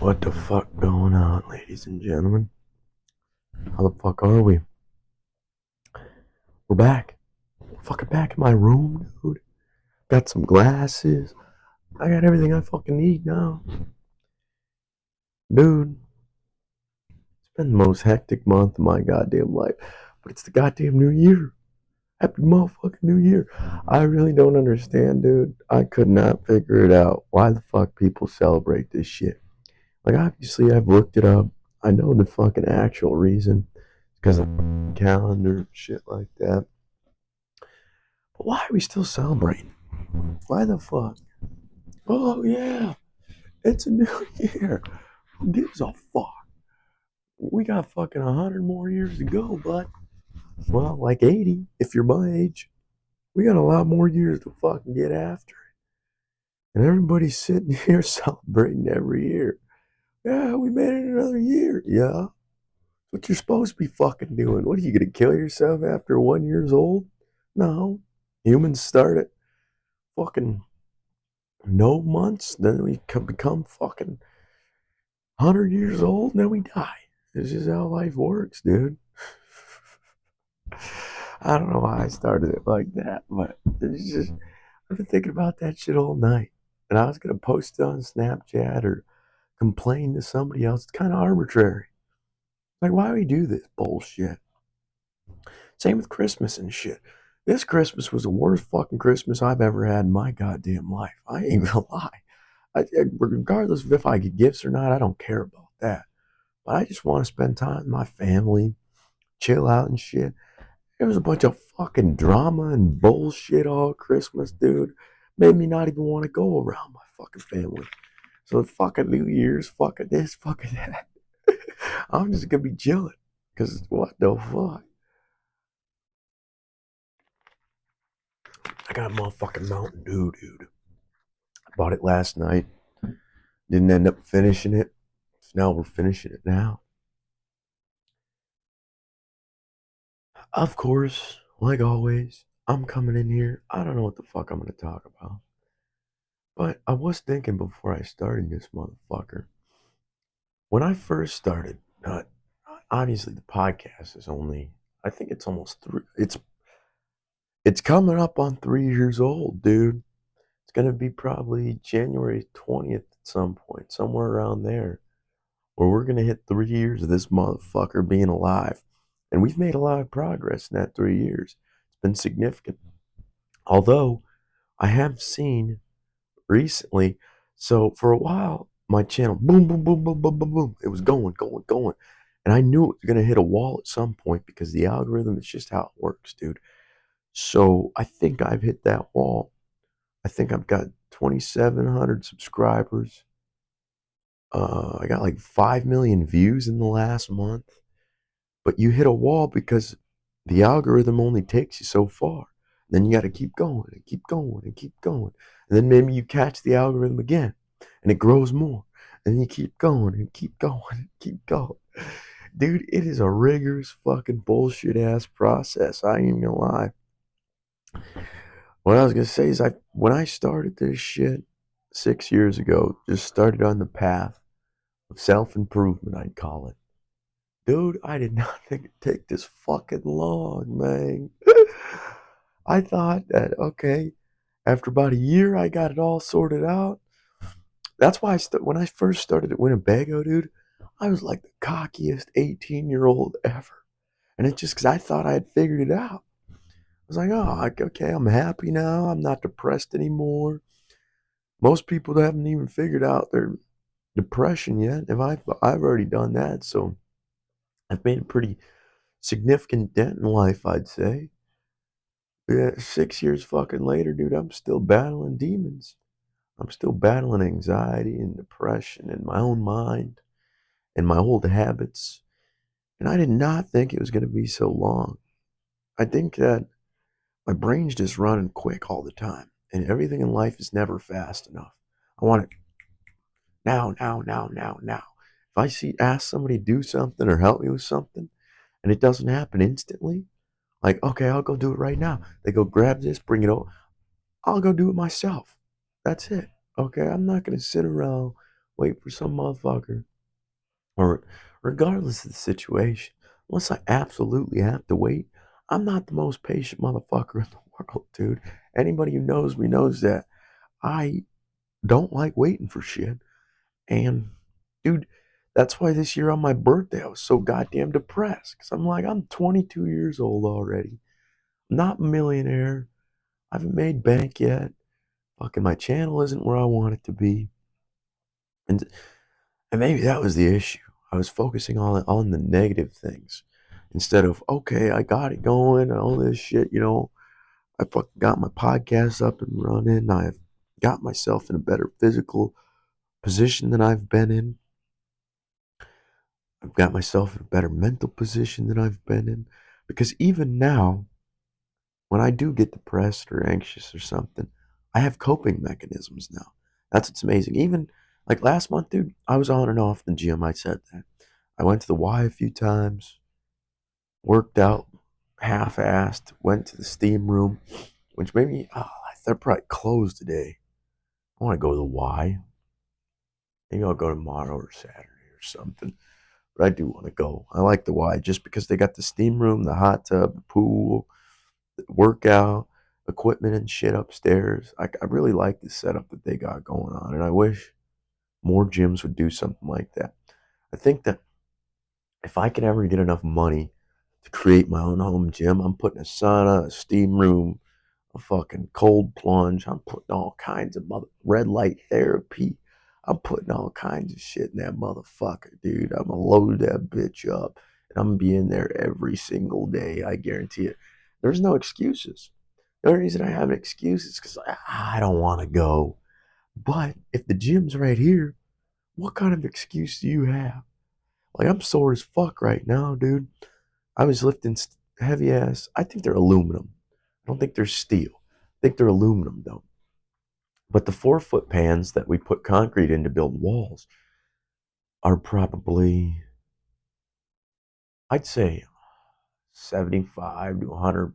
What the fuck going on, ladies and gentlemen? How the fuck are we? We're back. We're fucking back in my room, dude. Got some glasses. I got everything I fucking need now. Dude, it's been the most hectic month of my goddamn life. But it's the goddamn new year. Happy motherfucking new year. I really don't understand, dude. I could not figure it out. Why the fuck people celebrate this shit? Like, obviously, I've looked it up. I know the fucking actual reason. Because of the calendar, shit like that. But why are we still celebrating? Why the fuck? Oh, yeah, it's a new year. Who gives a fuck? We got fucking 100 more years to go, bud. Well, like 80, if you're my age. We got a lot more years to fucking get after it. And everybody's sitting here celebrating every year. Yeah, we made it another year. Yeah. What you're supposed to be fucking doing. What are you gonna kill yourself after 1 year old? No. Humans start at fucking no months, then we can become fucking 100 years old, and then we die. This is how life works, dude. I don't know why I started it like that, but it's just, I've been thinking about that shit all night. And I was going to post it on Snapchat or complain to somebody else. It's kind of arbitrary. Like, why do we do this bullshit? Same with Christmas and shit. This Christmas was the worst fucking Christmas I've ever had in my goddamn life. I ain't gonna lie. Regardless of if I get gifts or not, I don't care about that. But I just want to spend time with my family, chill out and shit. There was a bunch of fucking drama and bullshit all Christmas, dude. Made me not even want to go around my fucking family. So fucking New Year's, fucking this, fucking that. I'm just gonna be chilling. Cause what the fuck? I got motherfucking Mountain Dew, dude. I bought it last night. Didn't end up finishing it. So now we're finishing it now. Of course, like always, I'm coming in here. I don't know what the fuck I'm gonna talk about. But I was thinking before I started this motherfucker. When I first started, obviously the podcast is only, I think it's almost three. It's coming up on 3 years old, dude. It's gonna be probably January 20th at some point, somewhere around there, where we're gonna hit 3 years of this motherfucker being alive. And we've made a lot of progress in that 3 years. It's been significant. Although I have seen recently, so for a while, my channel, boom, boom, boom, boom, boom, boom, boom, it was going, going, going. And I knew it was going to hit a wall at some point because the algorithm is just how it works, dude. So I think I've hit that wall. I think I've got 2,700 subscribers. I got like 5 million views in the last month. But you hit a wall because the algorithm only takes you so far. Then you got to keep going and keep going and keep going. And then maybe you catch the algorithm again and it grows more. And you keep going and keep going and keep going. Dude, it is a rigorous fucking bullshit ass process. I ain't even gonna lie. What I was gonna say is when I started this shit 6 years ago, just started on the path of self improvement, I'd call it. Dude, I did not think it'd take this fucking long, man. I thought that, okay, after about a year, I got it all sorted out. That's why when I first started at Winnebago, dude, I was like the cockiest 18-year-old ever. And it's just because I thought I had figured it out. I was like, oh, okay, I'm happy now. I'm not depressed anymore. Most people haven't even figured out their depression yet. I've already done that, so I've made a pretty significant dent in life, I'd say. Yeah, 6 years fucking later, dude, I'm still battling demons. I'm still battling anxiety and depression in my own mind and my old habits. And I did not think it was going to be so long. I think that my brain's just running quick all the time, and everything in life is never fast enough. I want it now, now, now, now, now. If ask somebody to do something or help me with something, and it doesn't happen instantly, like, okay, I'll go do it right now. They go grab this, bring it over. I'll go do it myself. That's it. Okay, I'm not gonna sit around wait for some motherfucker, or regardless of the situation, unless I absolutely have to wait, I'm not the most patient motherfucker in the world, dude. Anybody who knows me knows that I don't like waiting for shit. And, dude, that's why this year on my birthday I was so goddamn depressed. Because I'm like, I'm 22 years old already. Not a millionaire. I haven't made bank yet. Fucking my channel isn't where I want it to be. And and maybe that was the issue. I was focusing on the negative things instead of, okay, I got it going and all this shit, I fucking got my podcast up and running. I've got myself in a better physical position than I've been in. I've got myself in a better mental position than I've been in. Because even now, when I do get depressed or anxious or something, I have coping mechanisms now. That's what's amazing. Even like last month, dude, I was on and off the gym. I said that. I went to the Y a few times, worked out half assed, went to the steam room, which made me, they're probably closed today. I want to go to the Y. Maybe I'll go tomorrow or Saturday or something. But I do want to go. I like the Y just because they got the steam room, the hot tub, the pool, the workout, equipment and shit upstairs. I really like the setup that they got going on, and I wish more gyms would do something like that. I think that if I can ever get enough money to create my own home gym, I'm putting a sauna, a steam room, a fucking cold plunge. I'm putting all kinds of red light therapy. I'm putting all kinds of shit in that motherfucker, dude. I'm gonna load that bitch up and I'm gonna be in there every single day. I guarantee it. There's no excuses. The only reason I have an excuse is because I don't want to go. But if the gym's right here, what kind of excuse do you have? Like, I'm sore as fuck right now, dude. I was lifting heavy ass. I think they're aluminum. I don't think they're steel. I think they're aluminum, though. But the 4 foot pans that we put concrete in to build walls are probably, I'd say, 75 to 100,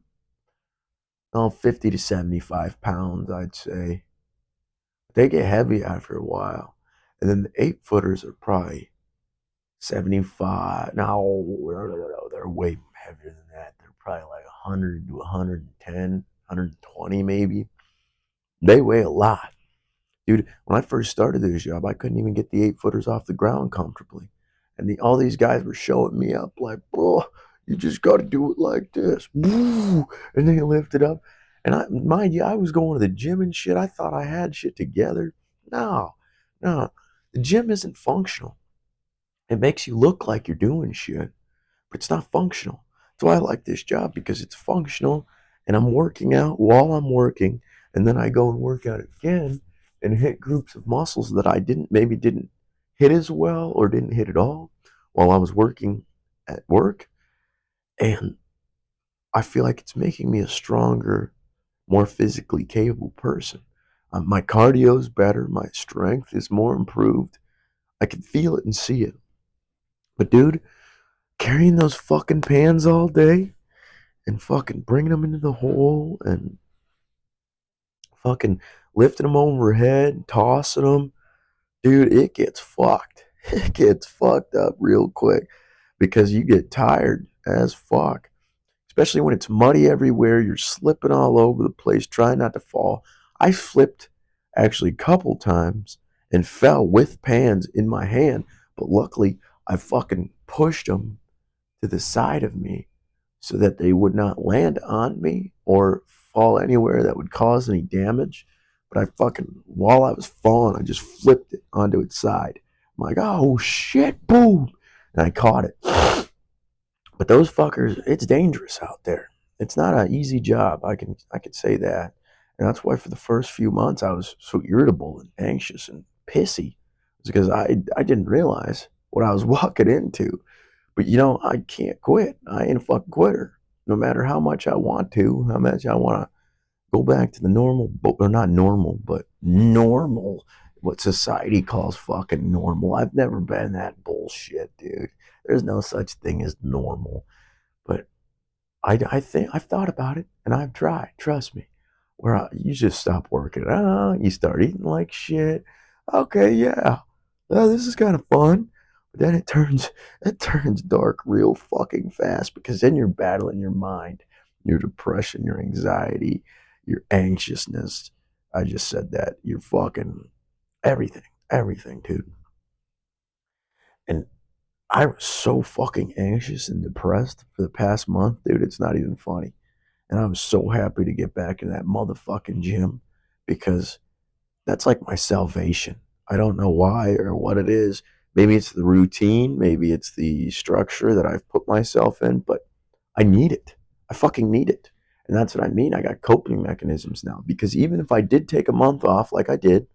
no, 50 to 75 pounds, I'd say. They get heavy after a while. And then the 8 footers are probably 75. No, they're way heavier than that. They're probably like 100 to 110, 120 maybe. They weigh a lot. Dude, when I first started this job, I couldn't even get the 8 footers off the ground comfortably. And all these guys were showing me up like, bro, you just got to do it like this. Woo! And they lift it up. And mind you, I was going to the gym and shit. I thought I had shit together. No, no. The gym isn't functional. It makes you look like you're doing shit, but it's not functional. That's why I like this job, because it's functional and I'm working out while I'm working, and then I go and work out again and hit groups of muscles that I didn't hit as well or didn't hit at all while I was working at work. And I feel like it's making me a stronger, more physically capable person. My cardio is better, my strength is more improved. I can feel it and see it. But dude, carrying those fucking pans all day and fucking bringing them into the hole and fucking lifting them overhead, tossing them, dude, it gets fucked. It gets fucked up real quick because you get tired as fuck, especially when it's muddy everywhere. You're slipping all over the place, trying not to fall. I flipped actually a couple times and fell with pans in my hand, but luckily I fucking pushed them to the side of me so that they would not land on me or fall anywhere that would cause any damage. But while I was falling, I just flipped it onto its side. I'm like, oh shit, boom. And I caught it. But those fuckers, it's dangerous out there. It's not an easy job. I can say that. And that's why for the first few months I was so irritable and anxious and pissy. It's because I didn't realize what I was walking into. But I can't quit. I ain't a fucking quitter. No matter how much I want to, how much I want to go back to the normal, or not normal, but normal, what society calls fucking normal. I've never been that bullshit, dude. There's no such thing as normal. But I think I've thought about it and I've tried. Trust me. You just stop working. You start eating like shit. Okay, yeah. oh, this is kind of fun. But then it turns dark real fucking fast because then you're battling your mind, your depression, your anxiety, your anxiousness. I just said that. You're fucking everything, everything, dude. And I was so fucking anxious and depressed for the past month, dude. It's not even funny. And I'm so happy to get back in that motherfucking gym because that's like my salvation. I don't know why or what it is. Maybe it's the routine, maybe it's the structure that I've put myself in, but I need it. I fucking need it. And that's what I mean. I got coping mechanisms now because even if I did take a month off like I did,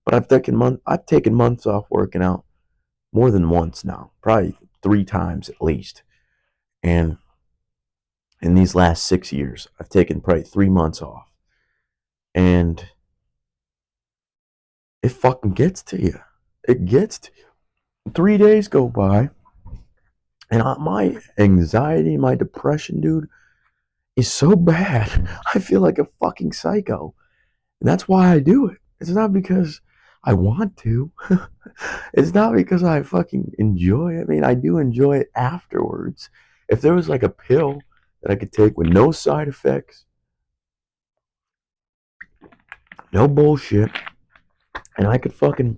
but I've taken months off working out more than once now, probably 3 times at least. And in these last 6 years, I've taken probably 3 months off. And it fucking gets to you. It gets to you. 3 days go by, and my anxiety, my depression, dude, is so bad. I feel like a fucking psycho. And that's why I do it. It's not because I want to. It's not because I fucking enjoy it. I mean, I do enjoy it afterwards. If there was like a pill that I could take with no side effects, no bullshit, and I could fucking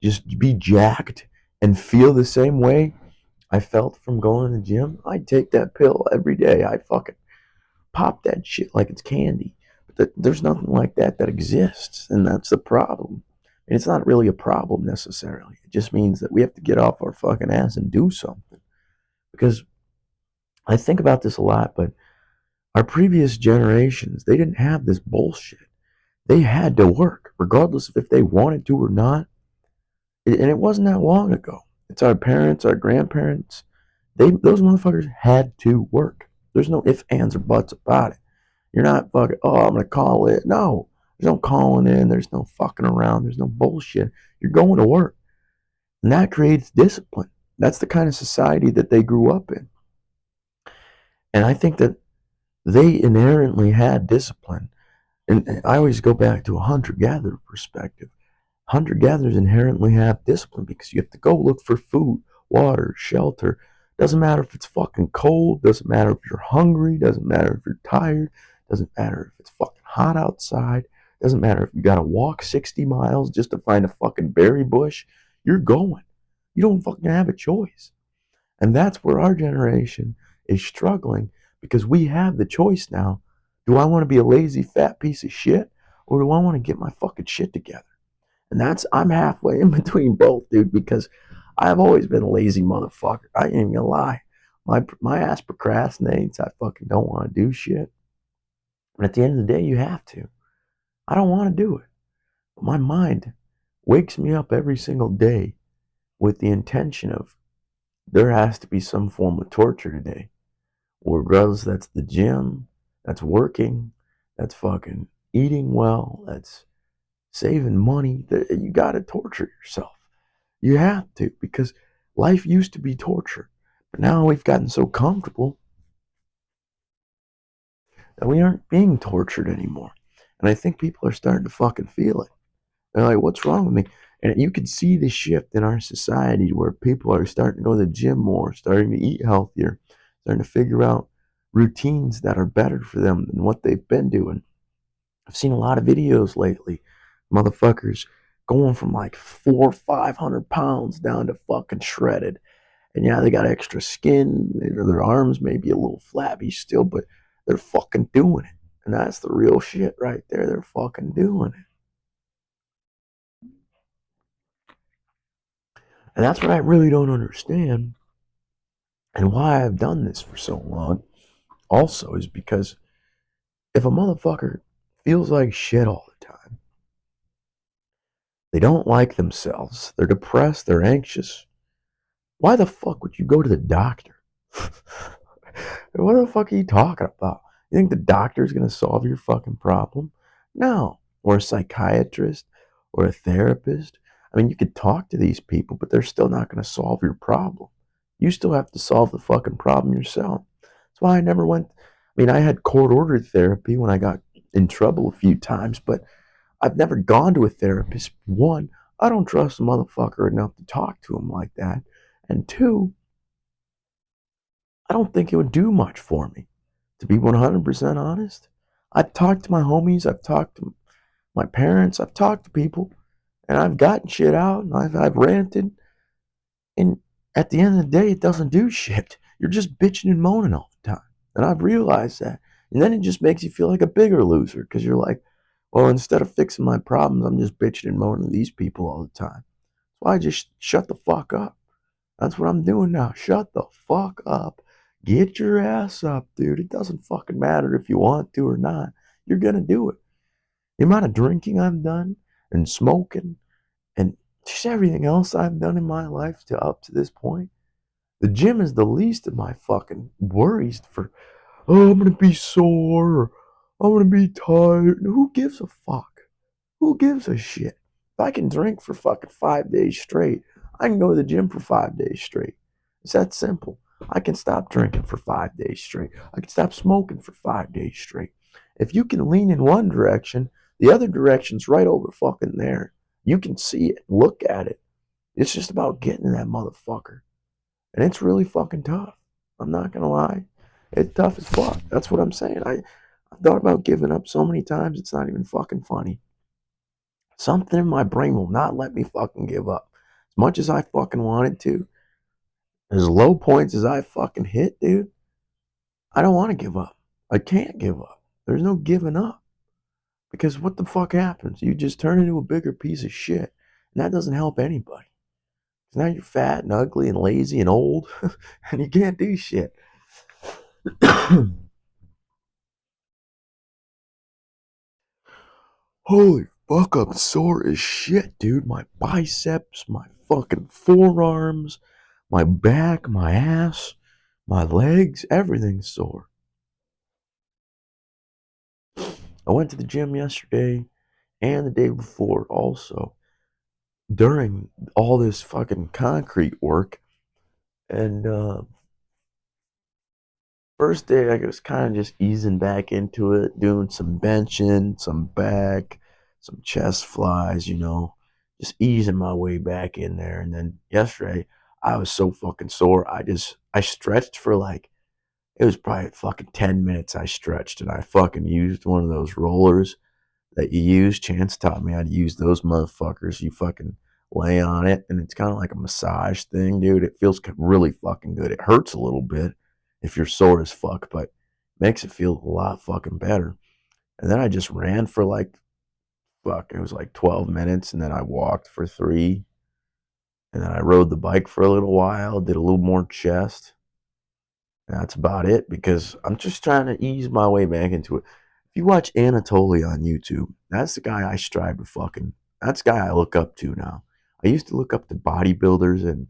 just be jacked and feel the same way I felt from going to the gym, I'd take that pill every day. I'd fucking pop that shit like it's candy. But there's nothing like that exists, and that's the problem. And it's not really a problem necessarily. It just means that we have to get off our fucking ass and do something. Because I think about this a lot, but our previous generations, they didn't have this bullshit. They had to work, regardless of if they wanted to or not. And it wasn't that long ago. It's our parents, our grandparents. Those motherfuckers had to work. There's no ifs, ands, or buts about it. You're not fucking, oh, I'm gonna call it. No, there's no calling in. There's no fucking around. There's no bullshit. You're going to work, and that creates discipline. That's the kind of society that they grew up in, and I think that they inherently had discipline. And I always go back to a hunter-gatherer perspective. Hunter-gatherers inherently have discipline because you have to go look for food, water, shelter. Doesn't matter if it's fucking cold, doesn't matter if you're hungry, doesn't matter if you're tired, doesn't matter if it's fucking hot outside, doesn't matter if you gotta walk 60 miles just to find a fucking berry bush. You're going. You don't fucking have a choice. And that's where our generation is struggling because we have the choice now. Do I want to be a lazy fat piece of shit or do I want to get my fucking shit together? And I'm halfway in between both, dude, because I've always been a lazy motherfucker. I ain't even gonna lie. My ass procrastinates. I fucking don't want to do shit. But at the end of the day, you have to. I don't want to do it. But my mind wakes me up every single day with the intention of there has to be some form of torture today. Regardless, that's the gym, that's working, that's fucking eating well, that's saving money. You gotta torture yourself. You have to, because life used to be torture. But now we've gotten so comfortable that we aren't being tortured anymore. And I think people are starting to fucking feel it. They're like, what's wrong with me? And you can see the shift in our society where people are starting to go to the gym more, starting to eat healthier, starting to figure out routines that are better for them than what they've been doing. I've seen a lot of videos lately, motherfuckers going from like 400 or 500 pounds down to fucking shredded. And yeah, they got extra skin. Their arms may be a little flabby still, but they're fucking doing it. And that's the real shit right there. They're fucking doing it. And that's what I really don't understand. And why I've done this for so long also is because if a motherfucker feels like shit all the time, they don't like themselves, they're depressed, they're anxious, why the fuck would you go to the doctor? What the fuck are you talking about? You think the doctor's gonna solve your fucking problem? No. Or a psychiatrist or a therapist. I mean, you could talk to these people, but they're still not gonna solve your problem. You still have to solve the fucking problem yourself. That's why I never went. I mean, I had court ordered therapy when I got in trouble a few times, but I've never gone to a therapist. One, I don't trust the motherfucker enough to talk to him like that. And two, I don't think it would do much for me. To be 100% honest, I've talked to my homies, I've talked to my parents, I've talked to people, and I've gotten shit out, and I've ranted, and at the end of the day, it doesn't do shit. You're just bitching and moaning all the time. And I've realized that. And then it just makes you feel like a bigger loser because you're like, well, instead of fixing my problems, I'm just bitching and moaning to these people all the time. So I just shut the fuck up. That's what I'm doing now. Shut the fuck up. Get your ass up, dude. It doesn't fucking matter if you want to or not. You're gonna do it. The amount of drinking I've done and smoking and just everything else I've done in my life to up to this point, the gym is the least of my fucking worries for, oh, I'm gonna be sore, or I'm gonna be tired. Who gives a fuck? Who gives a shit? If I can drink for fucking 5 days straight, I can go to the gym for 5 days straight. It's that simple. I can stop drinking for 5 days straight. I can stop smoking for 5 days straight. If you can lean in one direction, the other direction's right over fucking there. You can see it, look at it. It's just about getting to that motherfucker. And it's really fucking tough. I'm not gonna lie. It's tough as fuck. That's what I'm saying. I've thought about giving up so many times it's not even fucking funny. Something in my brain will not let me fucking give up. As much as I fucking wanted to, as low points as I fucking hit, dude, I don't want to give up. I can't give up. There's no giving up. Because what the fuck happens? You just turn into a bigger piece of shit. And that doesn't help anybody. Because now you're fat and ugly and lazy and old. And you can't do shit. Holy fuck, I'm sore as shit, dude. My biceps, my fucking forearms, my back, my ass, my legs, everything's sore. I went to the gym yesterday and the day before also during all this fucking concrete work. And first day, I was kind of just easing back into it, doing some benching, some back, some chest flies, just easing my way back in there. And then yesterday, I was so fucking sore. I stretched for like, it was probably fucking 10 minutes I stretched, and I fucking used one of those rollers that you use. Chance taught me how to use those motherfuckers. You fucking lay on it, and it's kind of like a massage thing, dude. It feels really fucking good. It hurts a little bit if you're sore as fuck, but makes it feel a lot fucking better. And then I just ran for like, fuck, it was like 12 minutes, and then I walked for 3, and then I rode the bike for a little while, did a little more chest. And that's about it because I'm just trying to ease my way back into it. If you watch Anatoly on YouTube, that's the guy I strive to fucking. That's the guy I look up to now. I used to look up to bodybuilders and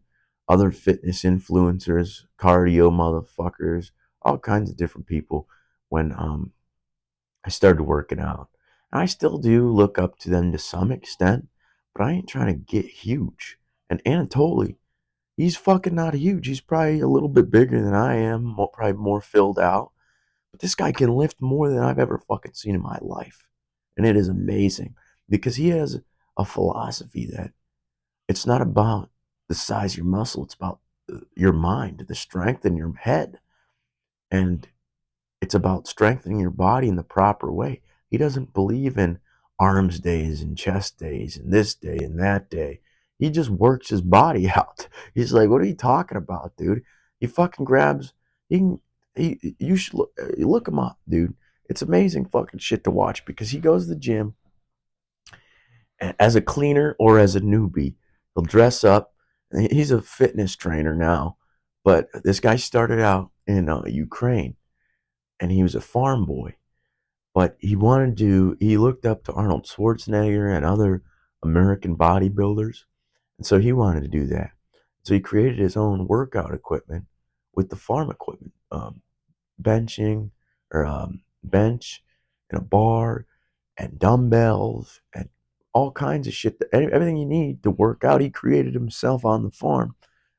other fitness influencers, cardio motherfuckers, all kinds of different people when I started working out. And I still do look up to them to some extent, but I ain't trying to get huge. And Anatoly, he's fucking not huge. He's probably a little bit bigger than I am, probably more filled out. But this guy can lift more than I've ever fucking seen in my life. And it is amazing because he has a philosophy that it's not about the size of your muscle, it's about your mind, the strength in your head. And it's about strengthening your body in the proper way. He doesn't believe in arms days and chest days and this day and that day. He just works his body out. He's like, what are you talking about, dude? He fucking grabs. He, can, you should look him up, dude. It's amazing fucking shit to watch because he goes to the gym as a cleaner or as a newbie. He'll dress up. He's a fitness trainer now, but this guy started out in Ukraine, and he was a farm boy, but he looked up to Arnold Schwarzenegger and other American bodybuilders, and so he wanted to do that. So he created his own workout equipment with the farm equipment, benching or bench and a bar and dumbbells and all kinds of shit, everything you need to work out. He created himself on the farm,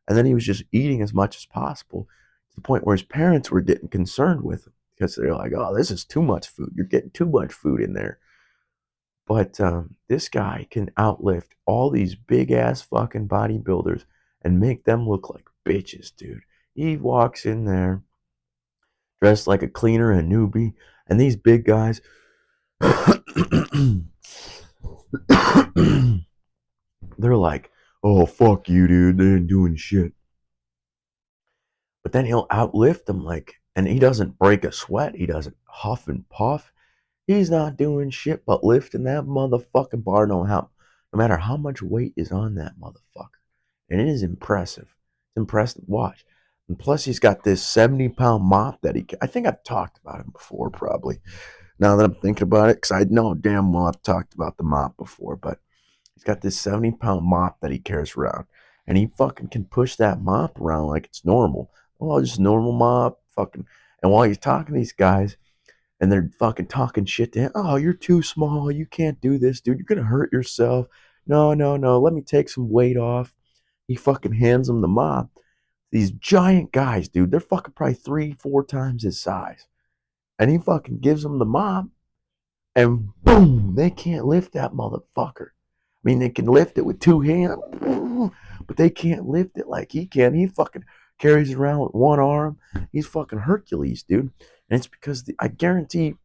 and then he was just eating as much as possible to the point where his parents were getting concerned with him because they're like, "Oh, this is too much food. You're getting too much food in there." But this guy can outlift all these big ass fucking bodybuilders and make them look like bitches, dude. He walks in there dressed like a cleaner and a newbie, and these big guys, they're like, "Oh fuck you, dude! They ain't doing shit." But then he'll outlift them like, and he doesn't break a sweat. He doesn't huff and puff. He's not doing shit but lifting that motherfucking bar no matter how much weight is on that motherfucker. And it is impressive. It's impressive to watch. And plus he's got this 70-pound mop that I think I've talked about him before probably. Now that I'm thinking about it, because I know damn well I've talked about the mop before, but he's got this 70-pound mop that he carries around. And he fucking can push that mop around like it's normal. Oh, just normal mop, fucking. And while he's talking to these guys, and they're fucking talking shit to him. Oh, you're too small. You can't do this, dude. You're gonna hurt yourself. No, no, no. Let me take some weight off. He fucking hands them the mop. These giant guys, dude. They're fucking probably 3, 4 times his size. And he fucking gives them the mop, and boom, they can't lift that motherfucker. I mean, they can lift it with 2 hands, but they can't lift it like he can. He fucking carries it around with one arm. He's fucking Hercules, dude. And it's because I guarantee,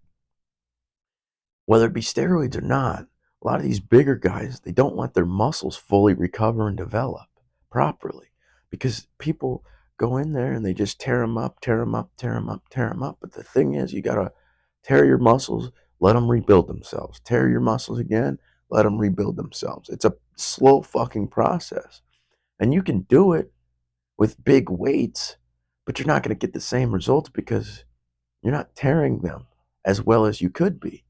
whether it be steroids or not, a lot of these bigger guys, they don't let their muscles fully recover and develop properly because people go in there and they just tear them up, tear them up, tear them up, tear them up. But the thing is, you got to tear your muscles, let them rebuild themselves. Tear your muscles again, let them rebuild themselves. It's a slow fucking process. And you can do it with big weights, but you're not going to get the same results because you're not tearing them as well as you could be.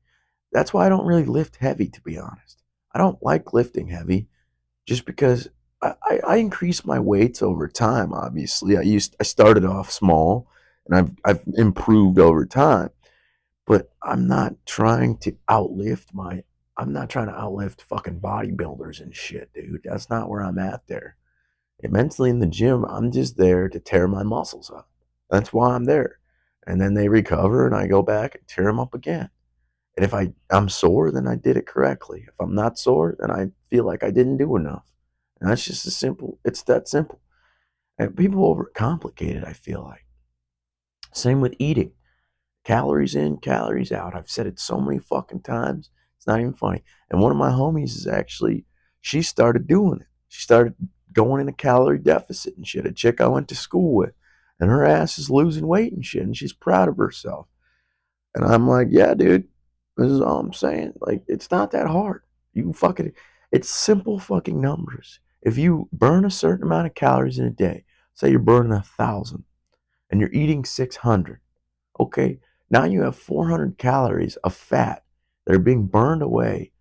That's why I don't really lift heavy, to be honest. I don't like lifting heavy just because I increase my weights over time. Obviously, I started off small, and I've improved over time. But I'm not trying to outlift fucking bodybuilders and shit, dude. That's not where I'm at there. And mentally in the gym, I'm just there to tear my muscles up. That's why I'm there. And then they recover, and I go back and tear them up again. And if I'm sore, then I did it correctly. If I'm not sore, then I feel like I didn't do enough. And that's just as simple. It's that simple. And people overcomplicate it, I feel like. Same with eating. Calories in, calories out. I've said it so many fucking times. It's not even funny. And one of my homies is actually, she started doing it. She started going in a calorie deficit and shit. A chick I went to school with. And her ass is losing weight and shit. And she's proud of herself. And I'm like, yeah, dude, this is all I'm saying. Like, it's not that hard. You fucking, it's simple fucking numbers. If you burn a certain amount of calories in a day, say you're burning 1,000 and you're eating 600, okay, now you have 400 calories of fat that are being burned away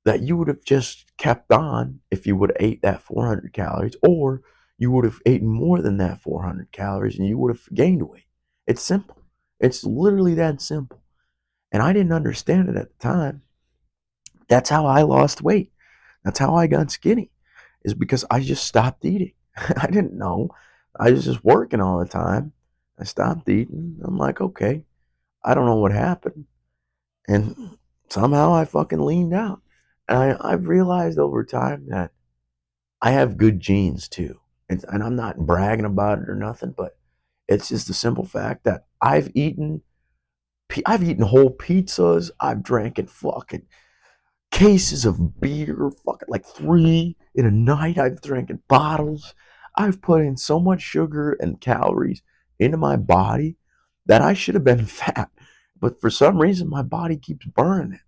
that you would have just kept on if you would have ate that 400 calories, or you would have eaten more than that 400 calories and you would have gained weight. It's simple. It's literally that simple. And I didn't understand it at the time. That's how I lost weight. That's how I got skinny, is because I just stopped eating. I didn't know. I was just working all the time. I stopped eating. I'm like, okay, I don't know what happened. And somehow I fucking leaned out. And I've realized over time that I have good genes too. And I'm not bragging about it or nothing, but it's just the simple fact that I've eaten whole pizzas. I've drank in fucking cases of beer, fucking like 3 in a night. I've drank in bottles. I've put in so much sugar and calories into my body that I should have been fat. But for some reason, my body keeps burning it.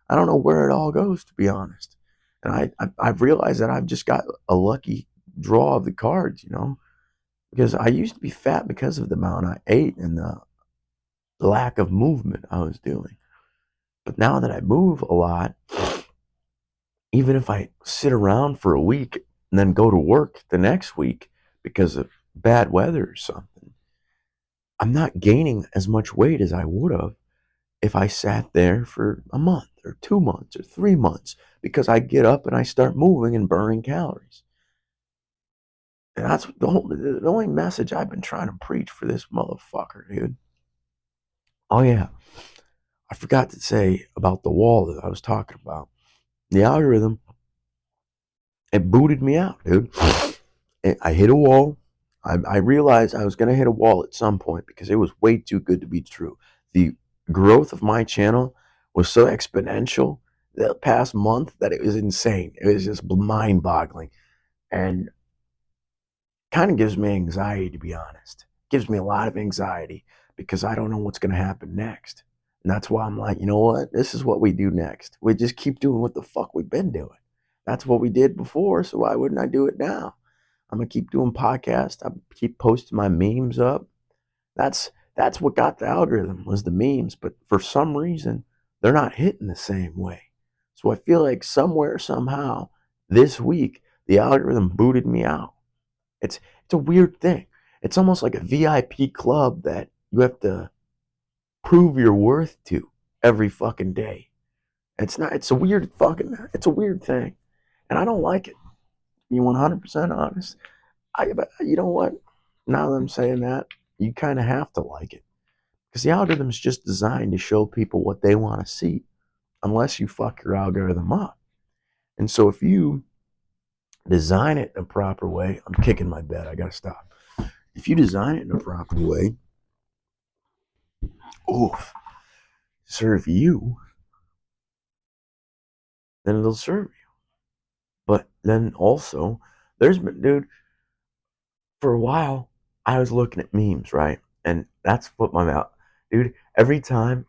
I don't know where it all goes, to be honest. And I've realized that I've just got a lucky draw of the cards, because I used to be fat because of the amount I ate and the lack of movement I was doing. But now that I move a lot, even if I sit around for a week and then go to work the next week because of bad weather or something, I'm not gaining as much weight as I would have if I sat there for a month or 2 months or 3 months, because I get up and I start moving and burning calories. And that's the only message I've been trying to preach for this motherfucker, dude. Oh, yeah. I forgot to say about the wall that I was talking about. The algorithm, it booted me out, dude. I hit a wall. I realized I was going to hit a wall at some point because it was way too good to be true. The growth of my channel was so exponential the past month that it was insane. It was just mind boggling. And kind of gives me anxiety, to be honest. Gives me a lot of anxiety because I don't know what's going to happen next. And that's why I'm like, you know what? This is what we do next. We just keep doing what the fuck we've been doing. That's what we did before, so why wouldn't I do it now? I'm gonna keep doing podcasts. I keep posting my memes up. That's what got the algorithm was the memes, but for some reason they're not hitting the same way. So I feel like somewhere somehow this week the algorithm booted me out. It's a weird thing. It's almost like a VIP club that you have to prove your worth to every fucking day. It's not. It's a weird fucking. It's a weird thing, and I don't like it. You 100% honest. You know what? Now that I'm saying that, you kind of have to like it because the algorithm's just designed to show people what they want to see, unless you fuck your algorithm up. And so if you design it in a proper way, I'm kicking my bed. I gotta stop. If you design it in a proper way, oof, serve you, then it'll serve you. But then also, there's been, dude, for a while, I was looking at memes, right? And that's what my mouth, dude. Every time,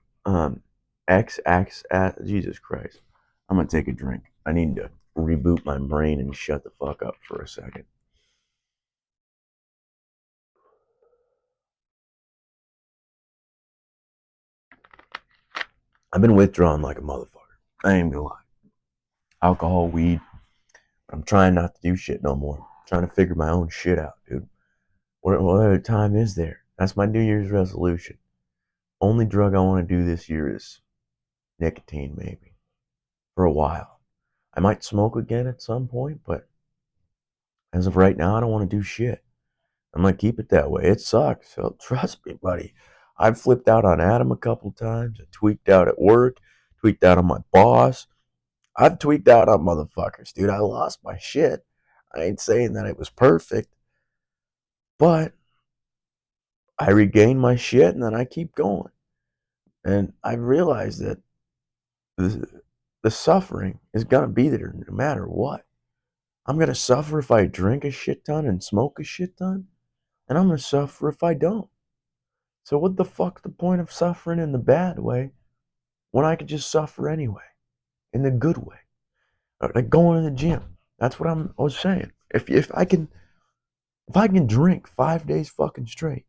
X at Jesus Christ, I'm gonna take a drink. I need to reboot my brain and shut the fuck up for a second. I've been withdrawing like a motherfucker. I ain't gonna lie. Alcohol, weed. I'm trying not to do shit no more. I'm trying to figure my own shit out, dude. What other time is there? That's my New Year's resolution. Only drug I want to do this year is nicotine, maybe. For a while. I might smoke again at some point, but as of right now, I don't want to do shit. I'm gonna keep it that way. It sucks. So trust me, buddy. I've flipped out on Adam a couple times. I tweaked out at work, tweaked out on my boss. I've tweaked out on motherfuckers, dude. I lost my shit. I ain't saying that it was perfect, but I regained my shit and then I keep going. And I realized that the suffering is gonna be there no matter what. I'm gonna suffer if I drink a shit ton and smoke a shit ton, and I'm gonna suffer if I don't. So what the fuck's the point of suffering in the bad way when I could just suffer anyway, in the good way? Like going to the gym. That's what I was saying. If I can drink 5 days fucking straight,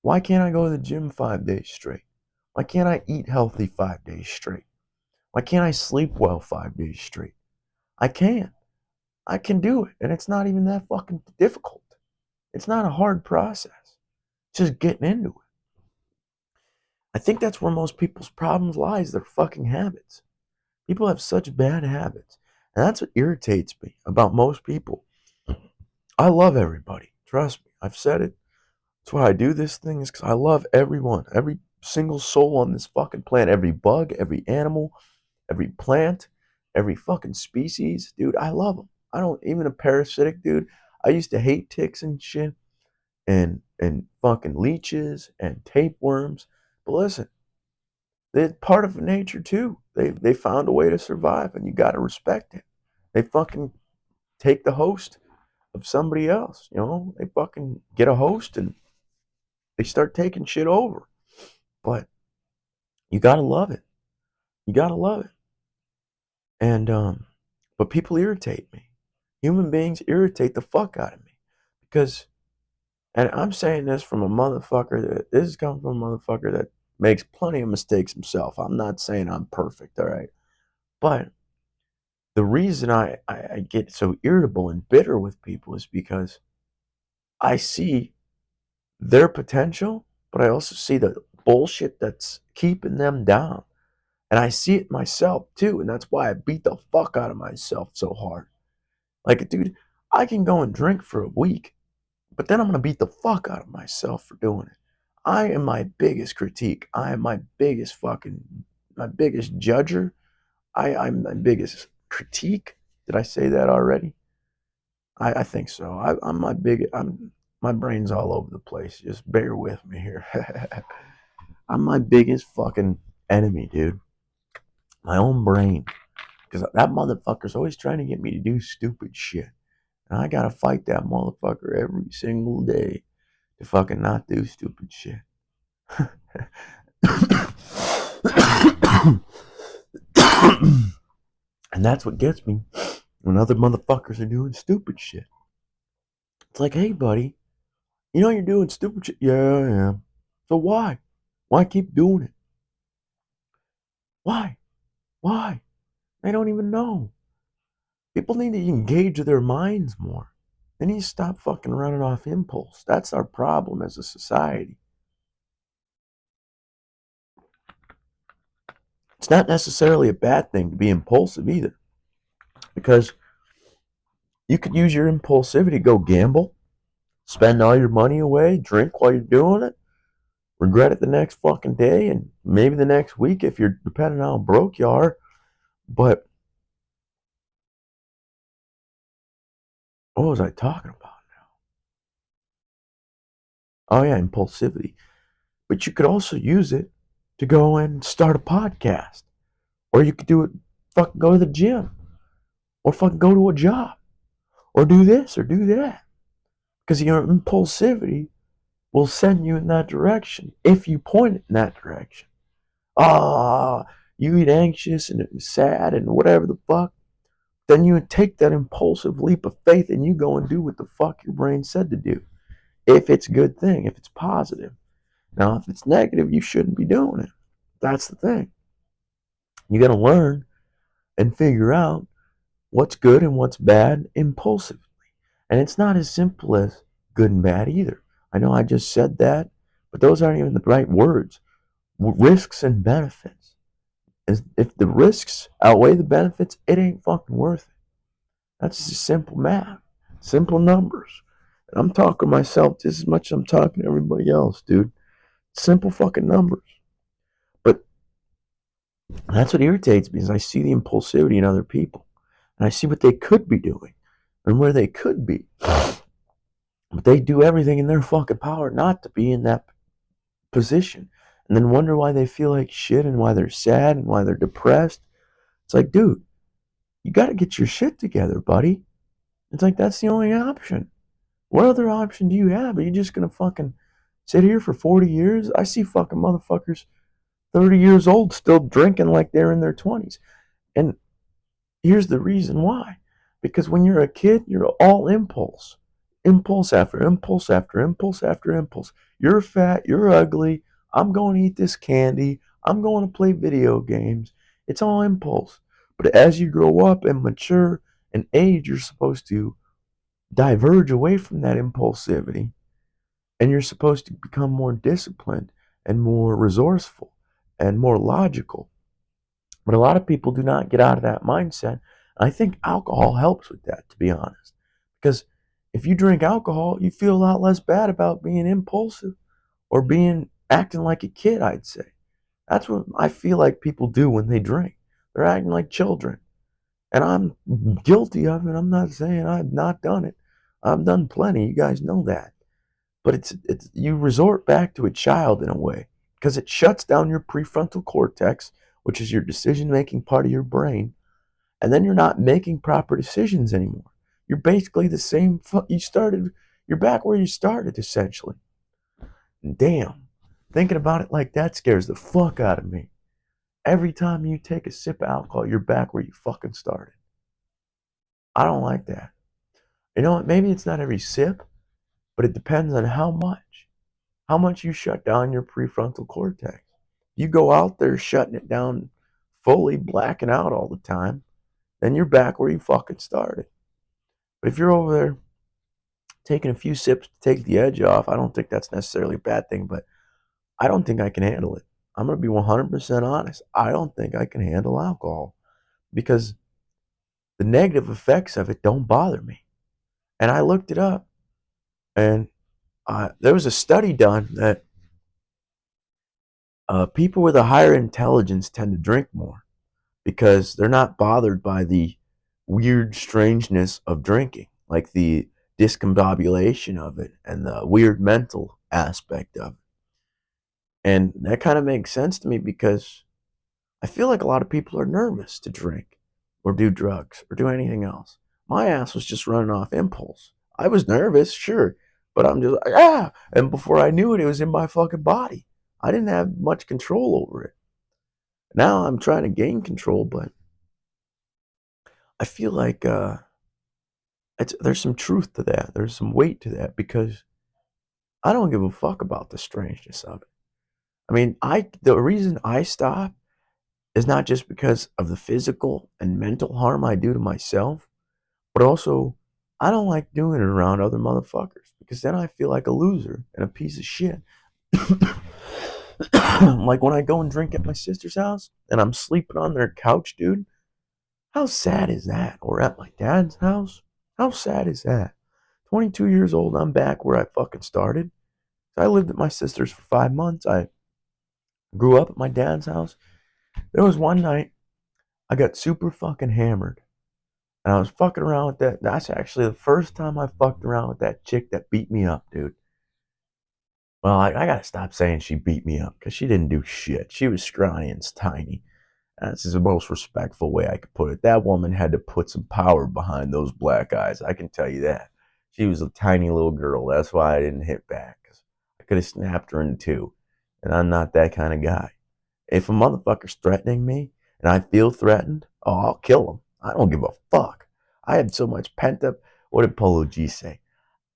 why can't I go to the gym 5 days straight? Why can't I eat healthy 5 days straight? Why can't I sleep well 5 days straight? I can. I can do it, and it's not even that fucking difficult. It's not a hard process. It's just getting into it. I think that's where most people's problems lies, their fucking habits. People have such bad habits. And that's what irritates me about most people. I love everybody. Trust me. I've said it. That's why I do this thing is because I love everyone. Every single soul on this fucking planet. Every bug, every animal, every plant, every fucking species. Dude, I love them. I don't, even a parasitic dude. I used to hate ticks and shit and fucking leeches and tapeworms. But listen, they're part of nature too. They found a way to survive, and you got to respect it. They fucking take the host of somebody else. You know, they fucking get a host and they start taking shit over. But you gotta love it. You gotta love it. And but people irritate me. Human beings irritate the fuck out of me because, and I'm saying this from a motherfucker that this is coming from a motherfucker that makes plenty of mistakes himself. I'm not saying I'm perfect, all right, but the reason I get so irritable and bitter with people is because I see their potential, but I also see the bullshit that's keeping them down. And I see it myself too. And that's why I beat the fuck out of myself so hard. Like, dude, I can go and drink for a week, but then I'm going to beat the fuck out of myself for doing it. I am my biggest critique. I am my biggest judger. I'm my biggest critique. Did I say that already? I think so. My brain's all over the place. Just bear with me here. I'm my biggest fucking enemy, dude. My own brain. Because that motherfucker's always trying to get me to do stupid shit. And I gotta fight that motherfucker every single day to fucking not do stupid shit. And that's what gets me when other motherfuckers are doing stupid shit. It's like, hey, buddy, you know you're doing stupid shit? Yeah, I am. So why? Why keep doing it? Why? Why? I don't even know. People need to engage their minds more. They need to stop fucking running off impulse. That's our problem as a society. It's not necessarily a bad thing to be impulsive either, because you could use your impulsivity to go gamble, spend all your money away, drink while you're doing it, regret it the next fucking day, and maybe the next week if you're depending on how broke you are. But what was I talking about now? Oh yeah, impulsivity. But you could also use it to go and start a podcast. Or you could do it, fucking go to the gym. Or fucking go to a job. Or do this or do that. Because your impulsivity will send you in that direction if you point it in that direction. Ah, you get anxious and sad and whatever the fuck. Then you take that impulsive leap of faith and you go and do what the fuck your brain said to do. If it's a good thing, if it's positive. Now, if it's negative, you shouldn't be doing it. That's the thing. You got to learn and figure out what's good and what's bad impulsively. And it's not as simple as good and bad either. I know I just said that, but those aren't even the right words. Risks and benefits. If the risks outweigh the benefits, it ain't fucking worth it. That's just simple math, simple numbers. And I'm talking to myself just as much as I'm talking to everybody else, dude. Simple fucking numbers. But that's what irritates me is I see the impulsivity in other people. And I see what they could be doing and where they could be. But they do everything in their fucking power not to be in that position. And then wonder why they feel like shit and why they're sad and why they're depressed. It's like, dude, you got to get your shit together, buddy. It's like, that's the only option. What other option do you have? Are you just going to fucking sit here for 40 years? I see fucking motherfuckers 30 years old still drinking like they're in their 20s. And here's the reason why. Because when you're a kid, you're all impulse. Impulse after impulse after impulse after impulse. You're fat, you're ugly, I'm going to eat this candy, I'm going to play video games. It's all impulse. But as you grow up and mature and age, you're supposed to diverge away from that impulsivity and you're supposed to become more disciplined and more resourceful and more logical. But a lot of people do not get out of that mindset. I think alcohol helps with that, to be honest. Because if you drink alcohol, you feel a lot less bad about being impulsive or being acting like a kid, I'd say. That's what I feel like people do when they drink. They're acting like children. And I'm guilty of it. I'm not saying I've not done it. I've done plenty. You guys know that. But it's you resort back to a child in a way because it shuts down your prefrontal cortex, which is your decision-making part of your brain, and then you're not making proper decisions anymore. You're basically the same. You're back where you started essentially. And damn, thinking about it like that scares the fuck out of me. Every time you take a sip of alcohol, you're back where you fucking started. I don't like that. You know what? Maybe it's not every sip, but it depends on how much. How much you shut down your prefrontal cortex. You go out there shutting it down fully, blacking out all the time, then you're back where you fucking started. But if you're over there taking a few sips to take the edge off, I don't think that's necessarily a bad thing, but I don't think I can handle it. I'm going to be 100% honest. I don't think I can handle alcohol because the negative effects of it don't bother me. And I looked it up, and there was a study done that people with a higher intelligence tend to drink more because they're not bothered by the weird strangeness of drinking, like the discombobulation of it and the weird mental aspect of it. And that kind of makes sense to me because I feel like a lot of people are nervous to drink or do drugs or do anything else. My ass was just running off impulse. I was nervous, sure, but I'm just like, ah. And before I knew it, it was in my fucking body. I didn't have much control over it. Now I'm trying to gain control, but I feel like there's some truth to that. There's some weight to that because I don't give a fuck about the strangeness of it. I mean, the reason I stop is not just because of the physical and mental harm I do to myself, but also I don't like doing it around other motherfuckers because then I feel like a loser and a piece of shit. Like when I go and drink at my sister's house and I'm sleeping on their couch, dude. How sad is that? Or at my dad's house? How sad is that? 22 years old, I'm back where I fucking started. I lived at my sister's for 5 months. I grew up at my dad's house. There was one night I got super fucking hammered. And I was fucking around with that. That's actually the first time I fucked around with that chick that beat me up, dude. Well, I gotta stop saying she beat me up because she didn't do shit. She was scrawny and tiny. That's the most respectful way I could put it. That woman had to put some power behind those black eyes. I can tell you that. She was a tiny little girl. That's why I didn't hit back. 'Cause I could have snapped her in two. And I'm not that kind of guy. If a motherfucker's threatening me and I feel threatened, oh, I'll kill him. I don't give a fuck. I had so much pent up. What did Polo G say?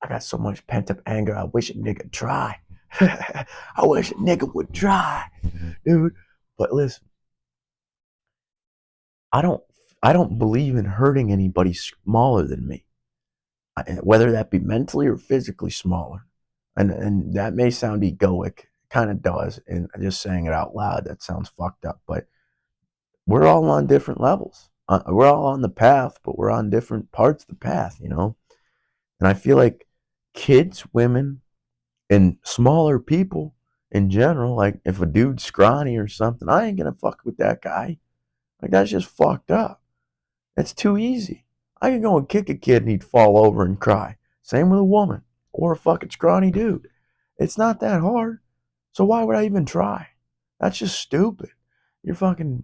I got so much pent up anger. I wish a nigga try. I wish a nigga would try, dude. But listen, I don't. I don't believe in hurting anybody smaller than me, whether that be mentally or physically smaller. And that may sound egoic, kind of does, and just saying it out loud that sounds fucked up. But we're all on different levels. We're all on the path, but we're on different parts of the path, you know. And I feel like kids, women, and smaller people in general, like if a dude's scrawny or something, I ain't gonna fuck with that guy. Like that's just fucked up. That's too easy. I could go and kick a kid and he'd fall over and cry. Same with a woman or a fucking scrawny dude. It's not that hard. So why would I even try? That's just stupid. You're gonna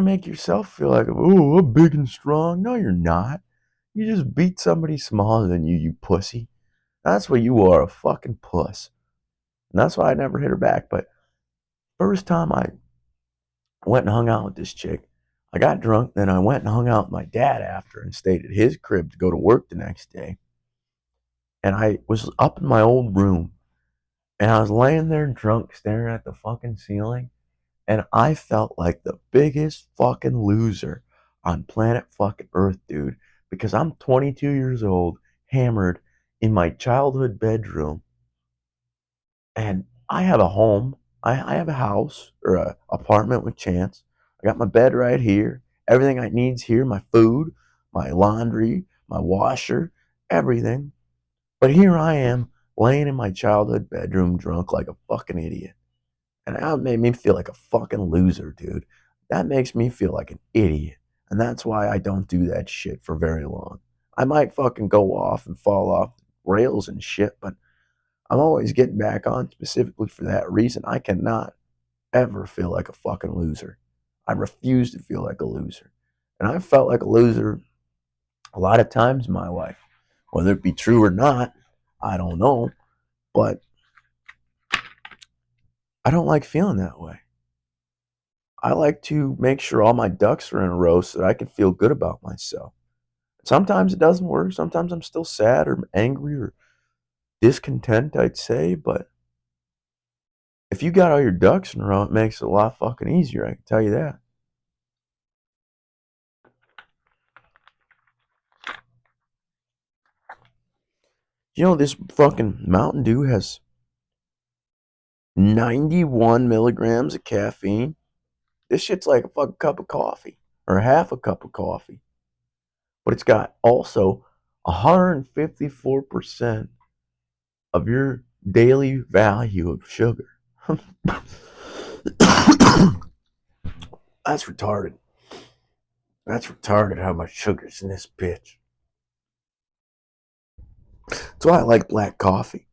make yourself feel like, oh, I'm big and strong. No, you're not. You just beat somebody smaller than you pussy. That's what you are, a fucking puss. And that's why I never hit her back. But first time I went and hung out with this chick, I got drunk. Then I went and hung out with my dad after and stayed at his crib to go to work the next day. And I was up in my old room and I was laying there drunk, staring at the fucking ceiling. And I felt like the biggest fucking loser on planet fucking Earth, dude. Because I'm 22 years old, hammered in my childhood bedroom, and I have a home. I have a house or a apartment with Chance. I got my bed right here. Everything I need's here. My food, my laundry, my washer, everything. But here I am, laying in my childhood bedroom, drunk like a fucking idiot. And that made me feel like a fucking loser, dude. That makes me feel like an idiot. And that's why I don't do that shit for very long. I might fucking go off and fall off rails and shit, but I'm always getting back on specifically for that reason. I cannot ever feel like a fucking loser. I refuse to feel like a loser. And I've felt like a loser a lot of times in my life. Whether it be true or not, I don't know. But I don't like feeling that way. I like to make sure all my ducks are in a row so that I can feel good about myself. Sometimes it doesn't work. Sometimes I'm still sad or angry or discontent, I'd say. But if you got all your ducks in a row, it makes it a lot fucking easier. I can tell you that. You know, this fucking Mountain Dew has 91 milligrams of caffeine. This shit's like a fucking cup of coffee or half a cup of coffee. But it's got also 154% of your daily value of sugar. That's retarded. That's retarded how much sugar's in this bitch. That's why I like black coffee.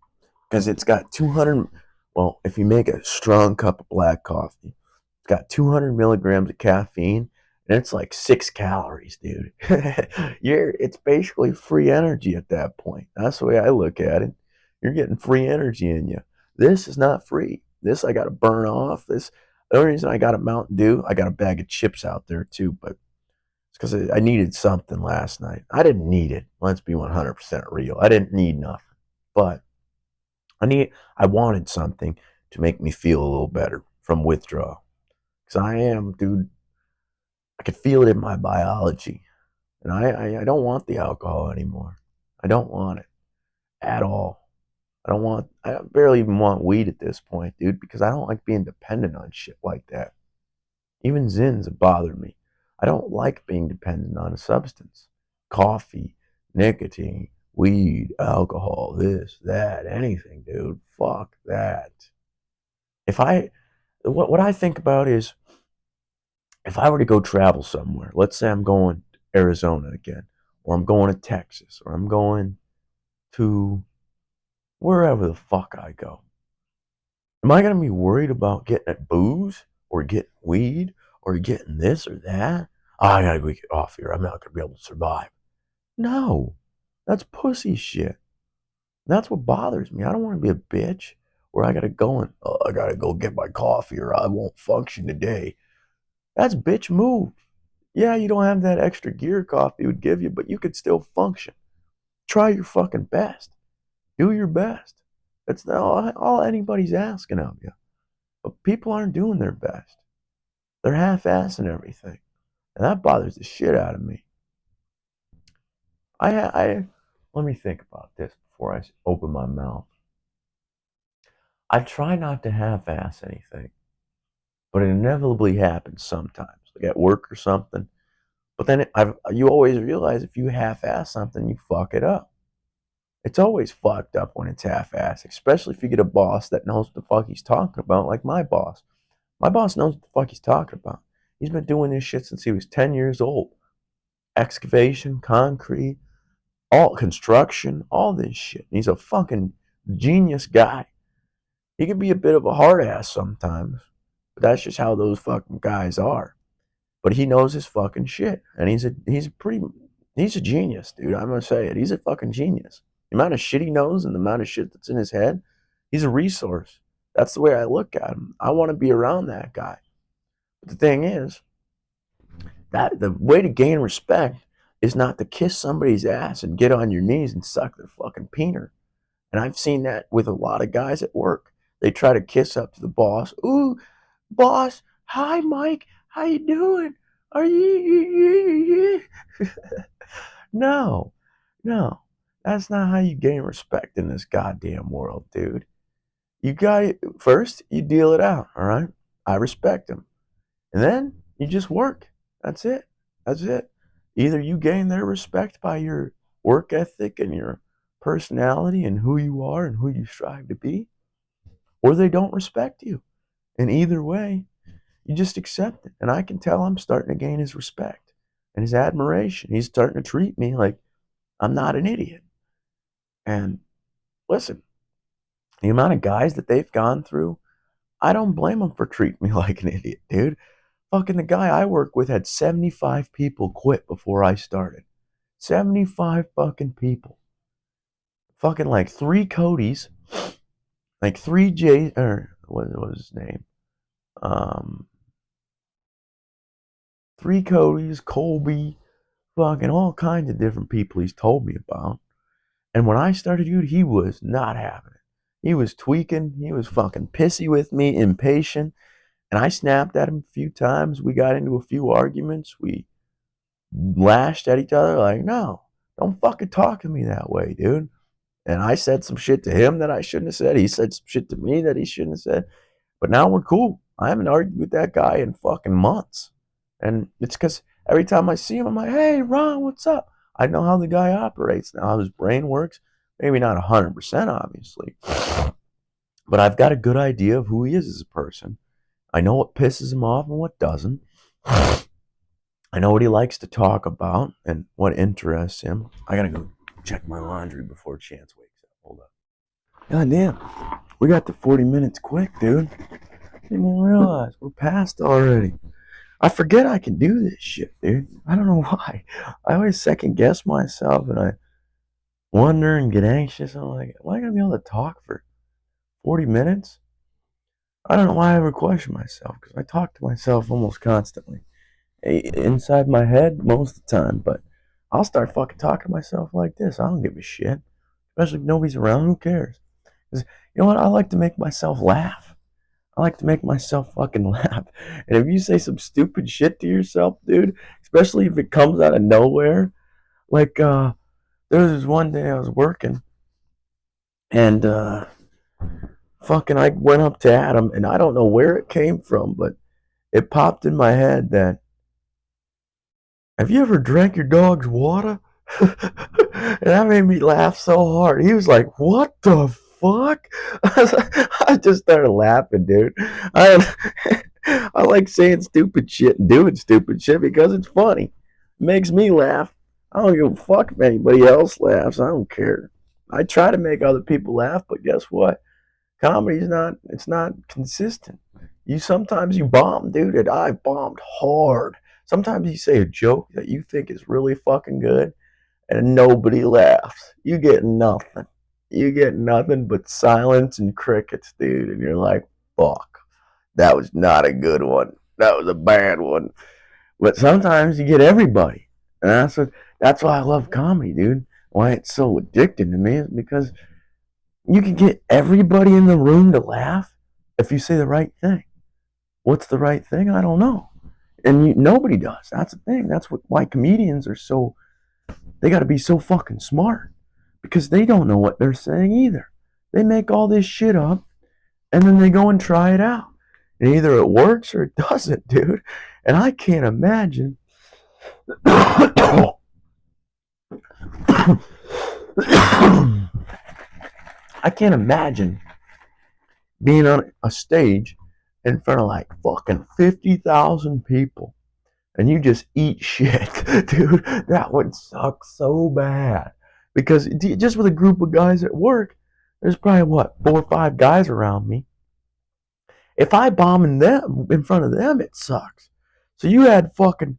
Because it's got 200, well, if you make a strong cup of black coffee, it's got 200 milligrams of caffeine, and it's like 6 calories, dude. It's basically free energy at that point. That's the way I look at it. You're getting free energy in you. This is not free. This I got to burn off. The only reason I got a Mountain Dew, I got a bag of chips out there too, but it's because I needed something last night. I didn't need it. Let's be 100% real. I didn't need nothing, but I wanted something to make me feel a little better from withdrawal. Because I am, dude, I could feel it in my biology. And I don't want the alcohol anymore. I don't want it at all. I barely even want weed at this point, dude, because I don't like being dependent on shit like that. Even Zins bother me. I don't like being dependent on a substance. Coffee, nicotine, weed, alcohol, this, that, anything, dude. Fuck that. If I what I think about is if I were to go travel somewhere, let's say I'm going to Arizona again, or I'm going to Texas, or I'm going to wherever the fuck I go. Am I going to be worried about getting at booze or getting weed or getting this or that? Oh, I got to go get off here. I'm not going to be able to survive. No, that's pussy shit. That's what bothers me. I don't want to be a bitch where I got to go and, oh, I got to go get my coffee or I won't function today. That's bitch move. Yeah, you don't have that extra gear coffee would give you, but you could still function. Try your fucking best. Do your best. That's not all anybody's asking of you. But people aren't doing their best. They're half-assing everything. And that bothers the shit out of me. I let me think about this before I open my mouth. I try not to half-ass anything, but it inevitably happens sometimes, like at work or something. But then you always realize if you half-ass something, you fuck it up. It's always fucked up when it's half-assed, especially if you get a boss that knows what the fuck he's talking about, like my boss. My boss knows what the fuck he's talking about. He's been doing this shit since he was 10 years old. Excavation, concrete, all construction, all this shit. He's a fucking genius guy. He can be a bit of a hard ass sometimes, but that's just how those fucking guys are. But he knows his fucking shit, and he's a genius, dude. I'm gonna say it. He's a fucking genius. The amount of shit he knows and the amount of shit that's in his head, he's a resource. That's the way I look at him. I want to be around that guy. But the thing is, that the way to gain respect is not to kiss somebody's ass and get on your knees and suck their fucking peener. And I've seen that with a lot of guys at work. They try to kiss up to the boss. Ooh, boss, hi Mike, how you doing? Are you? No, no, that's not how you gain respect in this goddamn world, dude. You got it first. You deal it out. All right. I respect him, and then you just work. That's it. That's it. Either you gain their respect by your work ethic and your personality and who you are and who you strive to be, or they don't respect you. And either way, you just accept it. And I can tell I'm starting to gain his respect and his admiration. He's starting to treat me like I'm not an idiot. And listen, the amount of guys that they've gone through, I don't blame them for treating me like an idiot, dude. Fucking the guy I work with had 75 people quit before I started. 75 fucking people. Fucking like 3 Codys, like 3 J, or what was his name? Um, 3 Codys, Colby, fucking all kinds of different people he's told me about. And when I started, dude, he was not having it. He was tweaking. He was fucking pissy with me, impatient. And I snapped at him a few times. We got into a few arguments. We lashed at each other like, no, don't fucking talk to me that way, dude. And I said some shit to him that I shouldn't have said. He said some shit to me that he shouldn't have said. But now we're cool. I haven't argued with that guy in fucking months. And it's because every time I see him, I'm like, hey, Ron, what's up? I know how the guy operates now, how his brain works. Maybe not 100%, obviously. But I've got a good idea of who he is as a person. I know what pisses him off and what doesn't. I know what he likes to talk about and what interests him. I gotta go check my laundry before Chance wakes up. Hold up. God damn. We got to 40 minutes quick, dude. Didn't even realize we're past already. I forget I can do this shit, dude. I don't know why. I always second guess myself and I wonder and get anxious. I'm like, am I gonna be able to talk for 40 minutes? I don't know why I ever question myself because I talk to myself almost constantly. Inside my head most of the time, but I'll start fucking talking to myself like this. I don't give a shit. Especially if nobody's around, who cares? 'Cause you know what? I like to make myself laugh. I like to make myself fucking laugh. And if you say some stupid shit to yourself, dude, especially if it comes out of nowhere, like there was this one day I was working and fucking I went up to Adam and I don't know where it came from, but it popped in my head that have you ever drank your dog's water? And that made me laugh so hard. He was like, "What the fuck?" I just started laughing, dude. I I like saying stupid shit and doing stupid shit because it's funny. It makes me laugh. I don't give a fuck if anybody else laughs. I don't care. I try to make other people laugh, but guess what? Comedy's not it's not consistent. You sometimes you bomb, dude, and I bombed hard. Sometimes you say a joke that you think is really fucking good and nobody laughs. You get nothing. You get nothing but silence and crickets, dude, and you're like, fuck. That was not a good one. That was a bad one. But sometimes you get everybody. And that's why I love comedy, dude. Why it's so addicting to me is because you can get everybody in the room to laugh if you say the right thing. What's the right thing? I don't know. And nobody does. That's the thing. That's why comedians are so. They got to be so fucking smart because they don't know what they're saying either. They make all this shit up and then they go and try it out. And either it works or it doesn't, dude. And I can't imagine. I can't imagine being on a stage in front of like fucking 50,000 people and you just eat shit, dude. That would suck so bad. Because just with a group of guys at work, there's probably what, 4 or 5 guys around me. If I bomb in front of them, it sucks. So you had fucking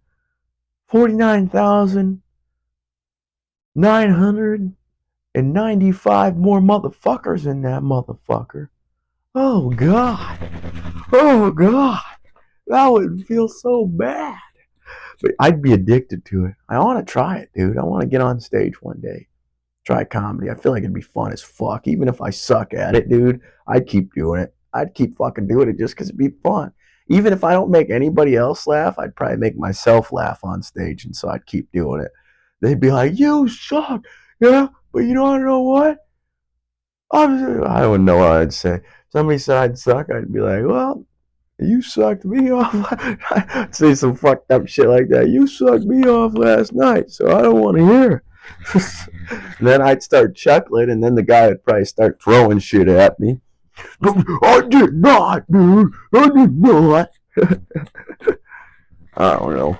49,995 more motherfuckers in that motherfucker. Oh God. Oh God. That would feel so bad. But I'd be addicted to it. I want to try it, dude. I want to get on stage one day. Try comedy. I feel like it'd be fun as fuck. Even if I suck at it, dude, I'd keep doing it. I'd keep fucking doing it just because it'd be fun. Even if I don't make anybody else laugh, I'd probably make myself laugh on stage, and so I'd keep doing it. They'd be like, "You suck," yeah, but you want to know what? I don't know what I'd say. Somebody said I'd suck, I'd be like, "Well, you sucked me off." I'd say some fucked up shit like that. You sucked me off last night, so I don't want to hear it. And then I'd start chuckling, and then the guy would probably start throwing shit at me. I did not, dude. I did not. I don't know.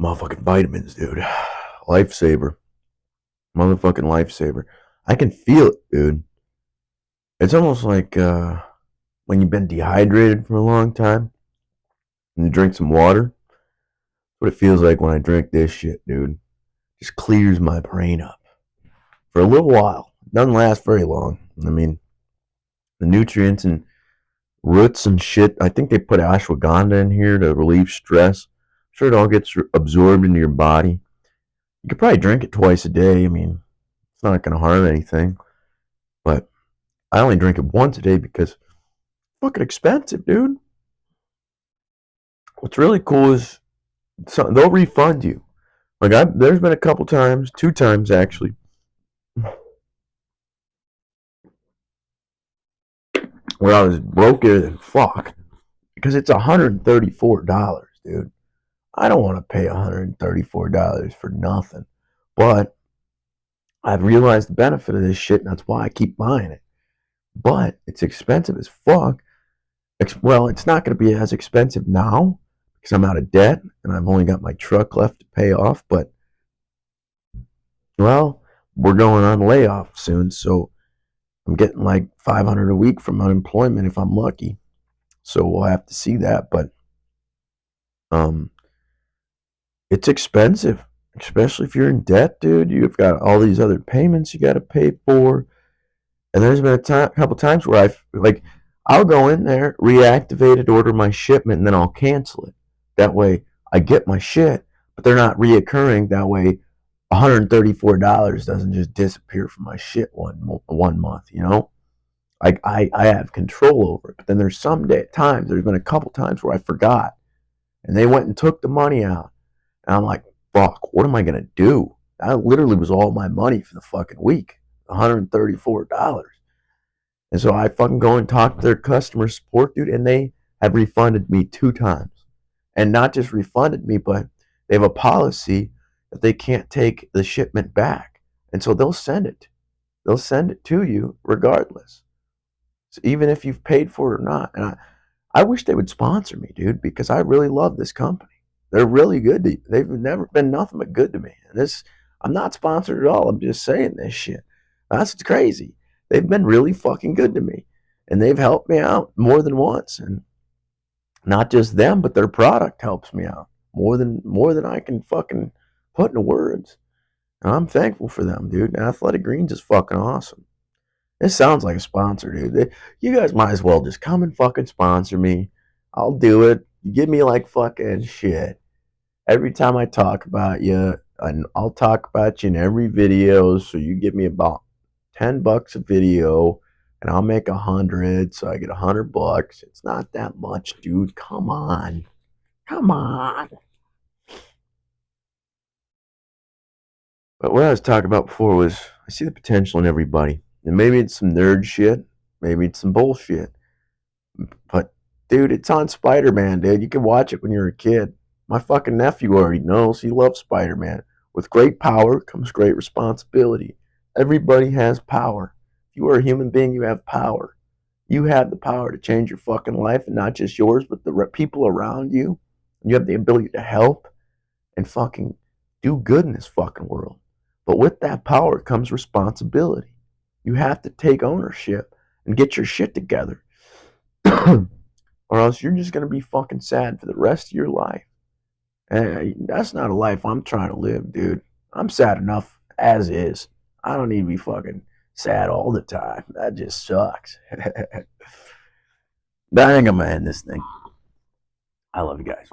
Motherfucking vitamins, dude. Lifesaver. Motherfucking lifesaver. I can feel it, dude. It's almost like when you've been dehydrated for a long time and you drink some water. What it feels like when I drink this shit, dude. Just clears my brain up for a little while. It doesn't last very long. I mean, the nutrients and roots and shit. I think they put ashwagandha in here to relieve stress. I'm sure it all gets absorbed into your body. You could probably drink it twice a day. I mean, it's not going to harm anything. But I only drink it once a day because it's fucking expensive, dude. What's really cool is they'll refund you. Like there's been a couple times, 2 times actually, where I was broker than fuck because it's $134, dude. I don't want to pay $134 for nothing. But I've realized the benefit of this shit, and that's why I keep buying it. But it's expensive as fuck. Well, it's not going to be as expensive now because I'm out of debt and I've only got my truck left to pay off. But, well, we're going on layoff soon, so I'm getting like 500 a week from unemployment if I'm lucky. So we'll have to see that. But um, it's expensive, especially if you're in debt, dude. You've got all these other payments you got to pay for. And there's been a couple times where I'll go in there, reactivate it, order my shipment, and then I'll cancel it. That way, I get my shit, but they're not reoccurring. That way, $134 doesn't just disappear from my shit one month. You know, I have control over it. But then there's times. There's been a couple times where I forgot, and they went and took the money out, and I'm like, fuck, what am I gonna do? That literally was all my money for the fucking week. $134. And so I fucking go and talk to their customer support, dude, and they have refunded me 2 times. And not just refunded me, but they have a policy that they can't take the shipment back. And so they'll send it. They'll send it to you regardless. So even if you've paid for it or not. And I wish they would sponsor me, dude, because I really love this company. They're really good. They've never been nothing but good to me. And I'm not sponsored at all. I'm just saying this shit. That's crazy. They've been really fucking good to me. And they've helped me out more than once. And not just them, but their product helps me out more than I can fucking put into words. And I'm thankful for them, dude. And Athletic Greens is fucking awesome. This sounds like a sponsor, dude. You guys might as well just come and fucking sponsor me. I'll do it. You give me like fucking shit. Every time I talk about you, and I'll talk about you in every video, so you give me about $10 a video, and I'll make 100, so I get $100. It's not that much, dude. Come on. Come on. But what I was talking about before was I see the potential in everybody. And maybe it's some nerd shit. Maybe it's some bullshit. But, dude, it's on Spider-Man, dude. You can watch it when you're a kid. My fucking nephew already knows. He loves Spider-Man. With great power comes great responsibility. Everybody has power. If you are a human being, you have power. You have the power to change your fucking life, and not just yours, but the people around you. And you have the ability to help and fucking do good in this fucking world. But with that power comes responsibility. You have to take ownership and get your shit together. Or else you're just going to be fucking sad for the rest of your life. And that's not a life I'm trying to live, dude. I'm sad enough as is. I don't need to be fucking sad all the time. That just sucks. But I think I'm going to end this thing. I love you guys.